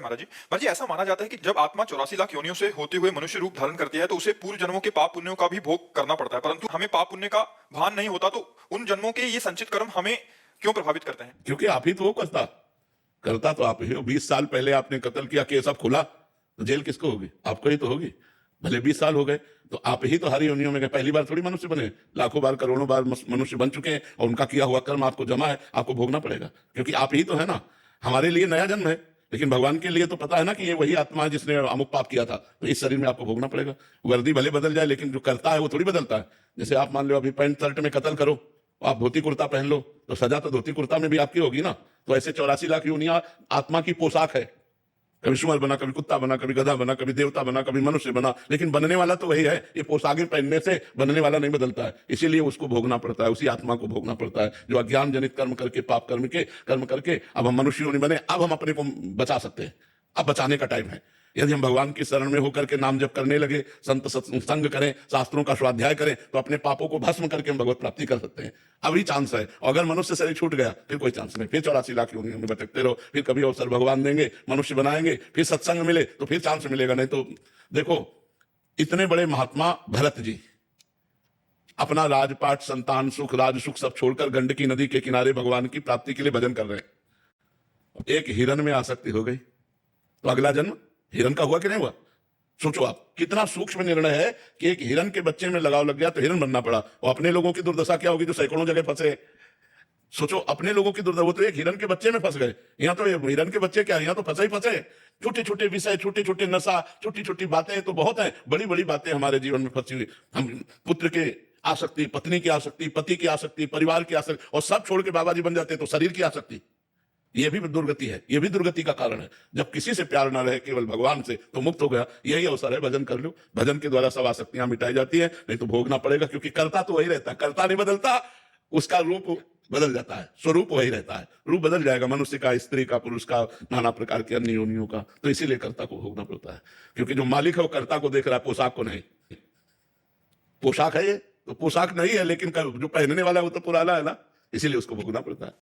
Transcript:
महाराज जी। महाराज जी, ऐसा माना जाता है कि जब आत्मा 84 लाख योनियों से होते हुए मनुष्य रूप धारण करती है तो उसे पूर्व जन्मों के पाप पुण्यों का भी भोग करना पड़ता है, परंतु हमें पाप पुण्य का भान नहीं होता, तो उन जन्मों के ये संचित कर्म हमें क्यों प्रभावित करते हैं? क्योंकि आप ही तो हो करता करता तो आप ही हो। 20 साल पहले आपने कत्ल किया, केस अब खुला तो जेल किसको होगी? आपको ही तो होगी। भले 20 साल हो गए तो आप ही तो हर योनियों में गए। पहली बार थोड़ी मनुष्य बने, लाखों बार करोड़ों बार मनुष्य बन चुके हैं और उनका किया हुआ कर्म आपको जमा है, आपको भोगना पड़ेगा, क्योंकि आप ही तो है ना। हमारे लिए नया जन्म है, लेकिन भगवान के लिए तो पता है ना कि ये वही आत्मा है जिसने अमुक पाप किया था, तो इस शरीर में आपको भोगना पड़ेगा। वर्दी भले बदल जाए लेकिन जो करता है वो थोड़ी बदलता है। जैसे आप मान लो अभी पैंट शर्ट में कत्ल करो, आप धोती कुर्ता पहन लो तो सजा तो धोती कुर्ता में भी आपकी होगी ना। तो ऐसे 84 लाख योनियां आत्मा की पोशाक है। कभी सुअर बना, कभी कुत्ता बना, कभी गधा बना, कभी देवता बना, कभी मनुष्य बना, लेकिन बनने वाला तो वही है। ये पोशाकें पहनने से बनने वाला नहीं बदलता है, इसीलिए उसको भोगना पड़ता है, उसी आत्मा को भोगना पड़ता है जो अज्ञान जनित कर्म करके, पाप कर्म करके अब हम मनुष्यों नहीं बने। अब हम अपने को बचा सकते हैं, अब बचाने का टाइम है। यदि हम भगवान की शरण में होकर के नाम जप करने लगे, संत सत्संग करें, शास्त्रों का स्वाध्याय करें, तो अपने पापों को भस्म करके हम भगवत प्राप्ति कर सकते हैं। अभी चांस है। और अगर मनुष्य शरीर छूट गया फिर कोई चांस नहीं, फिर 84 लाख योनियों में भटकते रहो। फिर कभी अवसर भगवान देंगे, मनुष्य बनाएंगे, फिर सत्संग मिले तो फिर चांस मिलेगा, नहीं तो देखो इतने बड़े महात्मा भरत जी अपना राजपाट, संतान सुख, राज सुख सब छोड़कर गंडकी नदी के किनारे भगवान की प्राप्ति के लिए भजन कर रहे हैं। एक हिरण में आसक्ति हो गई तो अगला जन्म हिरण का हुआ कि नहीं हुआ? सोचो आप, कितना सूक्ष्म निर्णय है कि एक हिरण के बच्चे में लगाव लग गया तो हिरण बनना पड़ा। और अपने लोगों की दुर्दशा क्या होगी जो सैकड़ों जगह फंसे। सोचो अपने लोगों की दुर्दशा, वो तो एक हिरण के बच्चे में फंस गए। यहाँ तो हिरण के बच्चे क्या, यहाँ तो फंसे ही फंसे। छोटे छोटे विषय, छोटे छोटे नशा, छोटी छोटी बातें तो बहुत है, बड़ी बड़ी बातें हमारे जीवन में फंसी हुई। हम पुत्र के आसक्ति, पत्नी की आसक्ति, पति की आसक्ति, परिवार की आसक्ति, और सब छोड़ के बाबा जी बन जाते तो शरीर की आसक्ति। ये भी दुर्गति है, ये भी दुर्गति का कारण है। जब किसी से प्यार ना रहे, केवल भगवान से, तो मुक्त हो गया। यही अवसर है, भजन कर लो। भजन के द्वारा सब आसक्तियां मिटाई जाती है, नहीं तो भोगना पड़ेगा, क्योंकि कर्ता तो वही रहता है, कर्ता नहीं बदलता, उसका रूप बदल जाता है, स्वरूप वही रहता है। रूप बदल जाएगा मनुष्य का, स्त्री का, पुरुष का, नाना प्रकार के अन्य योनियों का। तो इसीलिए कर्ता को भोगना पड़ता है, क्योंकि जो मालिक है वो कर्ता को देख रहा है, पोशाक को नहीं। पोशाक है ये तो पोशाक नहीं है, लेकिन जो पहनने वाला है वो तो पुराना है ना, इसीलिए उसको भोगना पड़ता है।